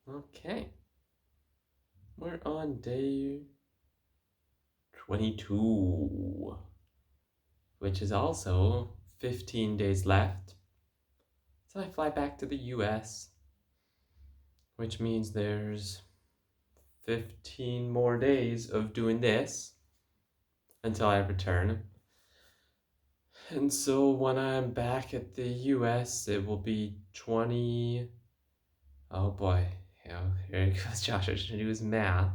Okay, we're on day 22, which is also 15 days left. So I fly back to the US, which means there's 15 more days of doing this until I return. And so when I'm back at the US, it will be 20. Oh boy, here goes Josh. I should do his math.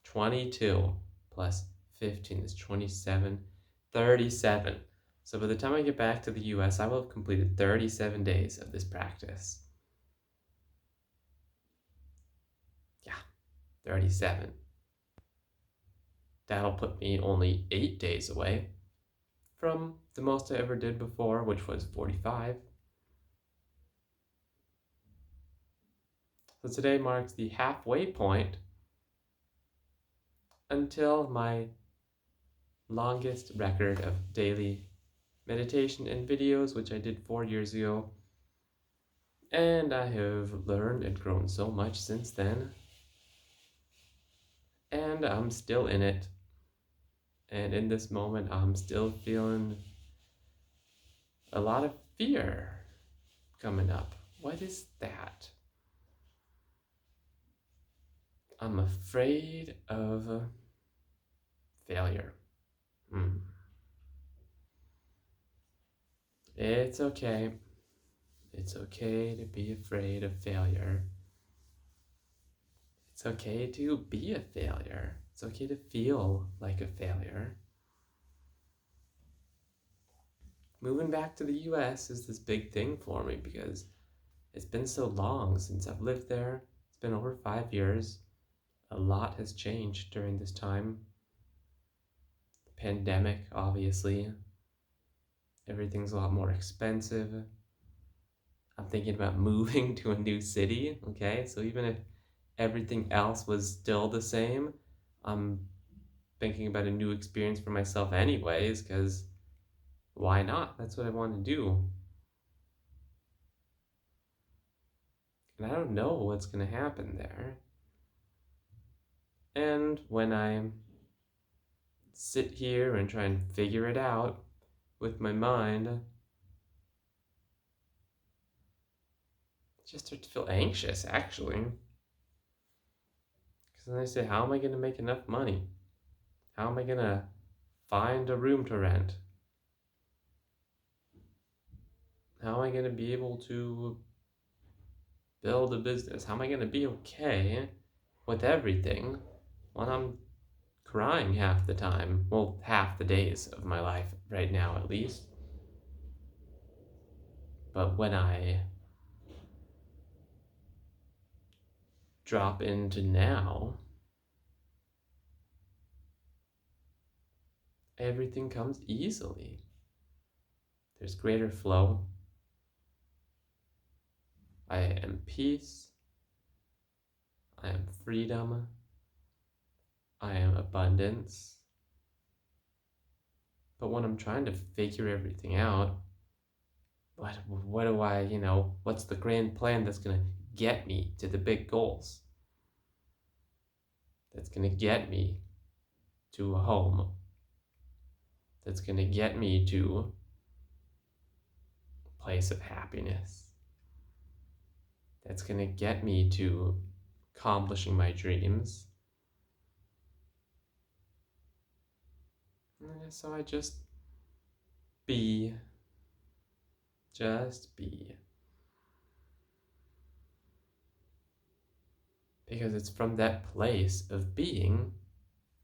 22 plus 15 is 27, 37. So by the time I get back to the US, I will have completed 37 days of this practice. Yeah, 37. That'll put me only 8 days away from the most I ever did before, which was 45. So today marks the halfway point until my longest record of daily meditation and videos, which I did 4 years ago. And I have learned and grown so much since then. And I'm still in it. And in this moment, I'm still feeling a lot of fear coming up. What is that? I'm afraid of failure. It's okay. It's okay to be afraid of failure. It's okay to be a failure. It's okay to feel like a failure. Moving back to the US is this big thing for me because it's been so long since I've lived there. It's been over 5 years. A lot has changed during this time. The pandemic, obviously. Everything's a lot more expensive. I'm thinking about moving to a new city, okay? So even if everything else was still the same, I'm thinking about a new experience for myself anyways, because why not? That's what I want to do. And I don't know what's going to happen there. And when I sit here and try and figure it out with my mind, I just start to feel anxious, actually. Because then I say, how am I going to make enough money? How am I going to find a room to rent? How am I going to be able to build a business? How am I going to be okay with everything when I'm crying half the time? Well, half the days of my life right now, at least. But when I drop into now, everything comes easily. There's greater flow. I am peace. I am freedom. I am abundance. But when I'm trying to figure everything out, what do I, what's the grand plan that's going to get me to the big goals? That's going to get me to a home. That's going to get me to a place of happiness. That's going to get me to accomplishing my dreams. So I just be. Just be. Because it's from that place of being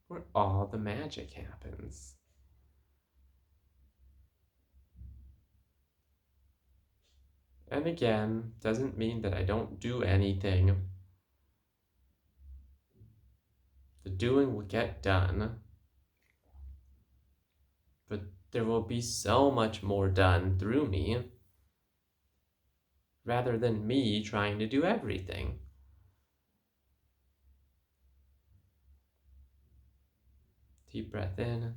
where all the magic happens. And again, doesn't mean that I don't do anything. The doing will get done. But there will be so much more done through me rather than me trying to do everything. Deep breath in.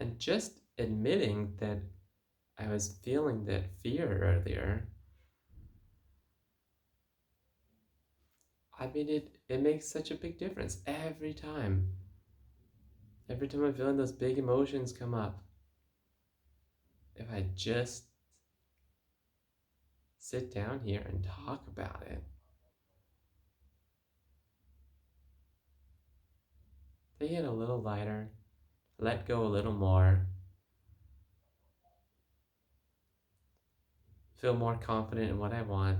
And just admitting that I was feeling that fear earlier, I mean, it makes such a big difference every time. Every time I'm feeling those big emotions come up, if I just sit down here and talk about it, they get a little lighter, let go a little more, feel more confident in what I want.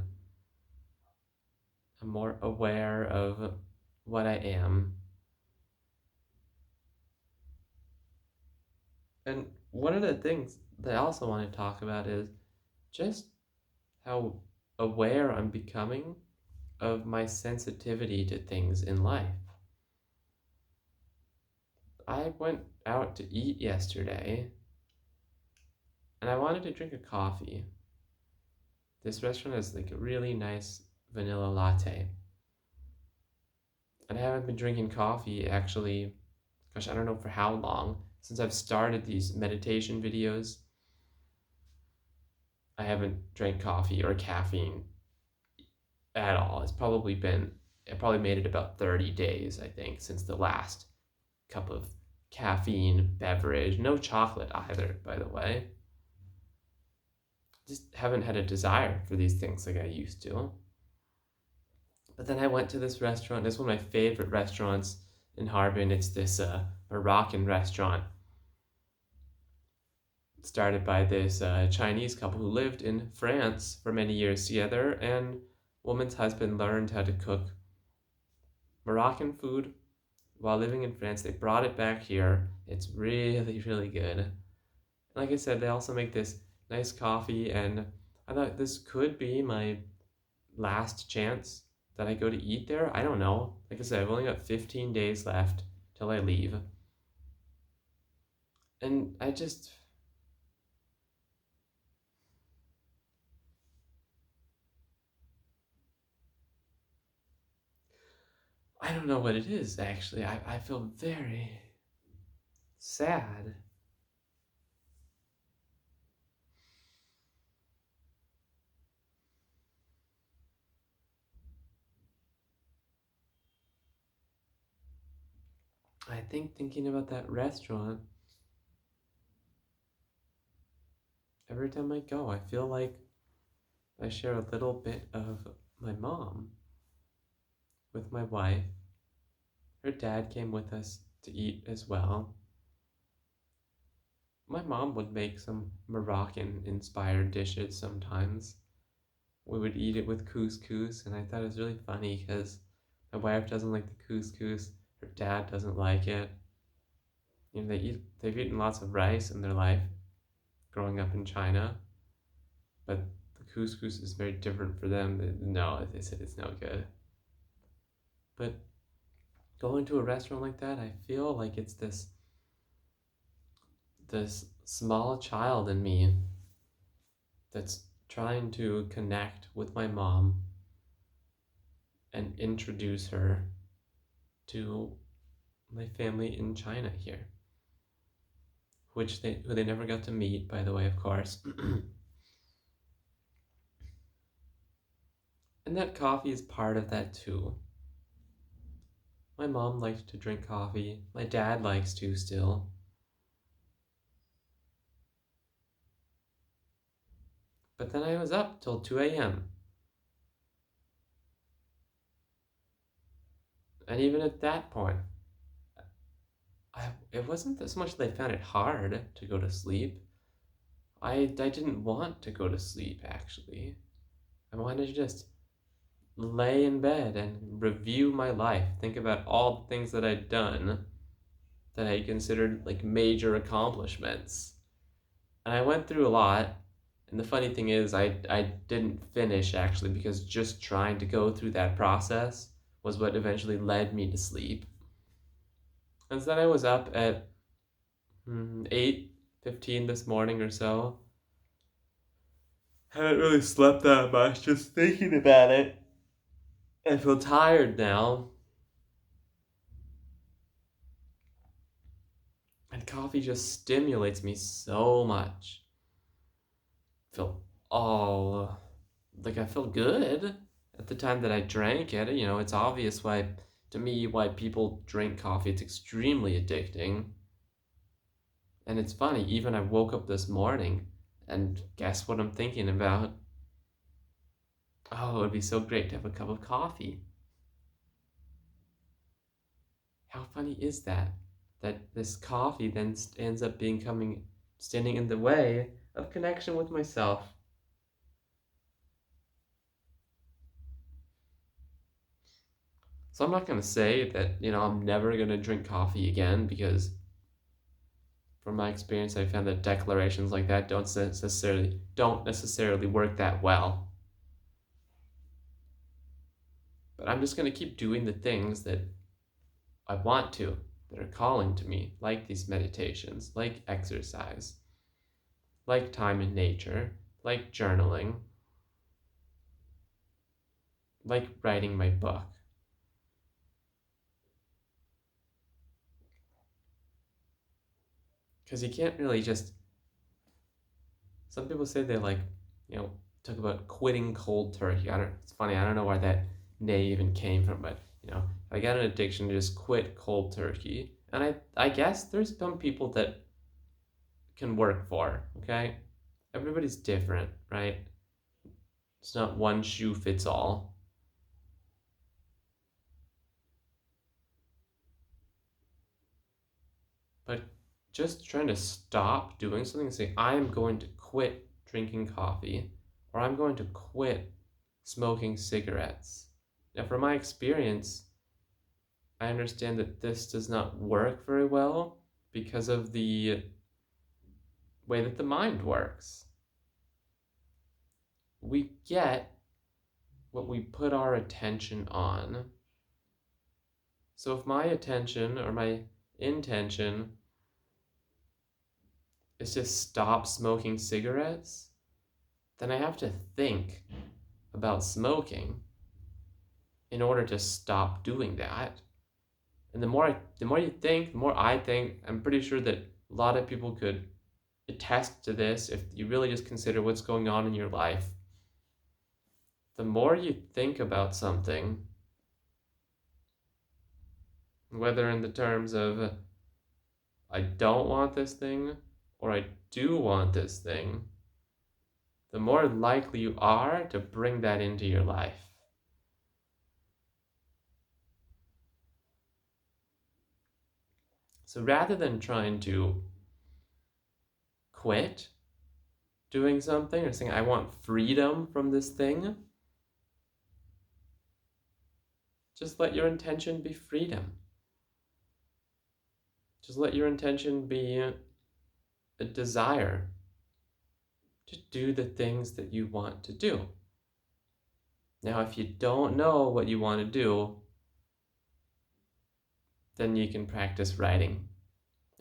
I'm more aware of what I am. And one of the things that I also want to talk about is just how aware I'm becoming of my sensitivity to things in life. I went out to eat yesterday and I wanted to drink a coffee. This restaurant has like a really nice vanilla latte. And I haven't been drinking coffee actually, gosh, I don't know for how long. Since I've started these meditation videos, I haven't drank coffee or caffeine at all. I probably made it about 30 days, I think, since the last cup of caffeine beverage. No chocolate either, by the way. Just haven't had a desire for these things like I used to. But then I went to this restaurant. It's one of my favorite restaurants in Harbin. It's this Moroccan restaurant started by this Chinese couple who lived in France for many years together, and woman's husband learned how to cook Moroccan food while living in France. They brought it back here. It's really, really good. Like I said, they also make this nice coffee, and I thought this could be my last chance that I go to eat there. I don't know. Like I said, I've only got 15 days left till I leave. And I don't know what it is actually. I feel very sad. I think thinking about that restaurant, every time I go, I feel like I share a little bit of my mom with my wife. Her dad came with us to eat as well. My mom would make some Moroccan inspired dishes sometimes. We would eat it with couscous, and I thought it was really funny because my wife doesn't like the couscous, her dad doesn't like it. You know, they've eaten lots of rice in their life growing up in China, but the couscous is very different for them. No, they said it's no good. But going to a restaurant like that, I feel like it's this small child in me that's trying to connect with my mom and introduce her to my family in China here, who they never got to meet, by the way, of course. And that coffee is part of that too. My mom likes to drink coffee. My dad likes to still. But then I was up till 2 a.m. And even at that point, it wasn't so much that I found it hard to go to sleep. I didn't want to go to sleep, actually. I wanted to just lay in bed and review my life, think about all the things that I'd done that I considered like major accomplishments. And I went through a lot. And the funny thing is, I didn't finish actually because just trying to go through that process was what eventually led me to sleep. And so then I was up at 8:15 this morning or so. Haven't really slept that much, just thinking about it. I feel tired now. And coffee just stimulates me so much. I feel all like I feel good at the time that I drank it. You know, it's obvious why, to me, why people drink coffee. It's extremely addicting. And it's funny, even I woke up this morning and guess what I'm thinking about? Oh, it would be so great to have a cup of coffee. How funny is that? That this coffee then ends up standing in the way of connection with myself. So I'm not going to say that, I'm never going to drink coffee again because from my experience, I found that declarations like that don't necessarily work that well. But I'm just going to keep doing the things that I want to, that are calling to me, like these meditations, like exercise, like time in nature, like journaling, like writing my book. Because you can't really just. Some people say they you know, talk about quitting cold turkey. It's funny, I don't know where that name even came from, but, I got an addiction to just quit cold turkey. And I guess there's some people that can work for, okay? Everybody's different, right? It's not one shoe fits all. But just trying to stop doing something and say, I am going to quit drinking coffee or I'm going to quit smoking cigarettes. Now, from my experience, I understand that this does not work very well because of the way that the mind works. We get what we put our attention on. So if my attention or my intention is to stop smoking cigarettes, then I have to think about smoking in order to stop doing that. And the more you think, the more I think, I'm pretty sure that a lot of people could attest to this if you really just consider what's going on in your life. The more you think about something, whether in the terms of I don't want this thing or I do want this thing, the more likely you are to bring that into your life. So rather than trying to quit doing something or saying, I want freedom from this thing, just let your intention be freedom. Just let your intention be a desire to do the things that you want to do. Now, if you don't know what you want to do, then you can practice writing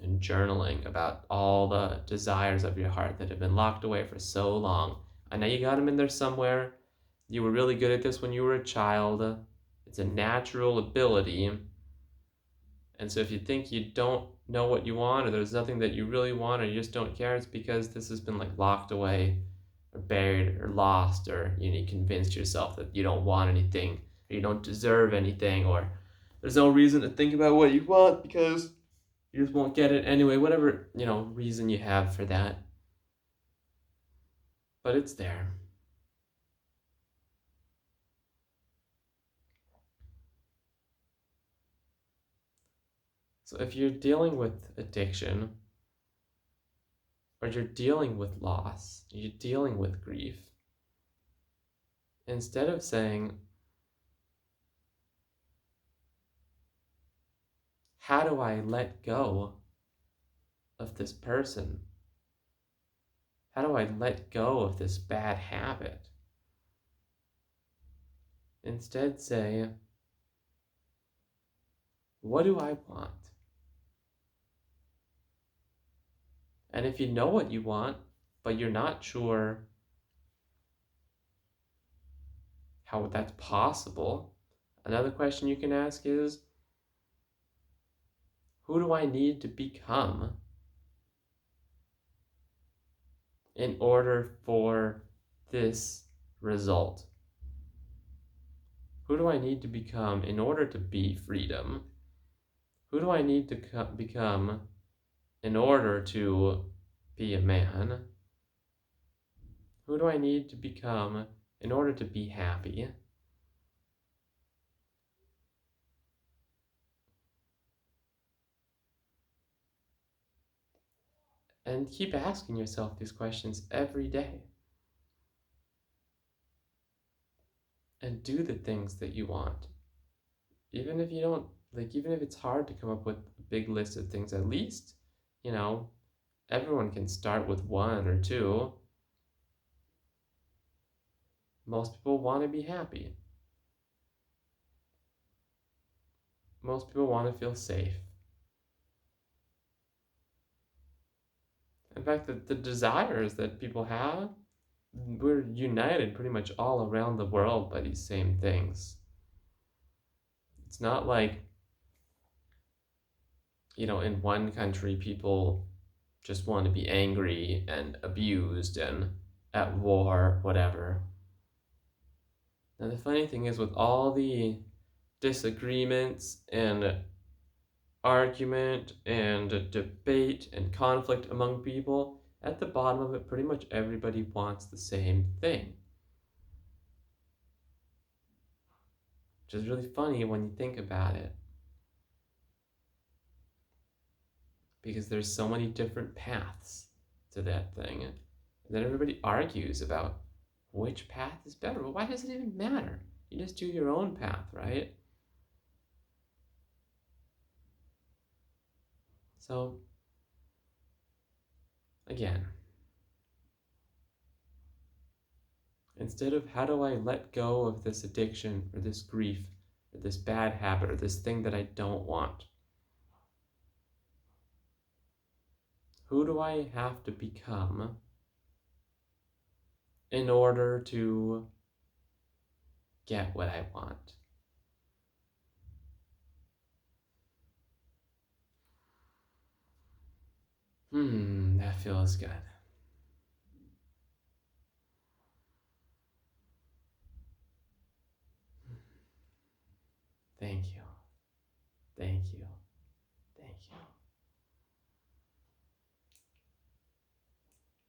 and journaling about all the desires of your heart that have been locked away for so long. I know you got them in there somewhere. You were really good at this when you were a child. It's a natural ability. And so if you think you don't know what you want or there's nothing that you really want or you just don't care, it's because this has been locked away or buried or lost, or you convinced yourself that you don't want anything or you don't deserve anything, or there's no reason to think about what you want because you just won't get it anyway, whatever, reason you have for that. But it's there. So if you're dealing with addiction, or you're dealing with loss, you're dealing with grief, instead of saying, how do I let go of this person? How do I let go of this bad habit? Instead say, what do I want? And if you know what you want, but you're not sure how that's possible, another question you can ask is, who do I need to become in order for this result? Who do I need to become in order to be freedom? Who do I need to become in order to be a man? Who do I need to become in order to be happy? And keep asking yourself these questions every day. And do the things that you want. Even if you don't, like, even if it's hard to come up with a big list of things, at least, you know, everyone can start with one or two. Most people want to be happy. Most people want to feel safe. In fact, the desires that people have, we're united pretty much all around the world by these same things. It's not like, in one country, people just want to be angry and abused and at war, whatever. And the funny thing is, with all the disagreements and argument and debate and conflict among people, at the bottom of it, pretty much everybody wants the same thing. Which is really funny when you think about it. Because there's so many different paths to that thing. And then everybody argues about which path is better. Well, why does it even matter? You just do your own path, right? So, again, instead of how do I let go of this addiction or this grief or this bad habit or this thing that I don't want, who do I have to become in order to get what I want? That feels good. Thank you. Thank you. Thank you.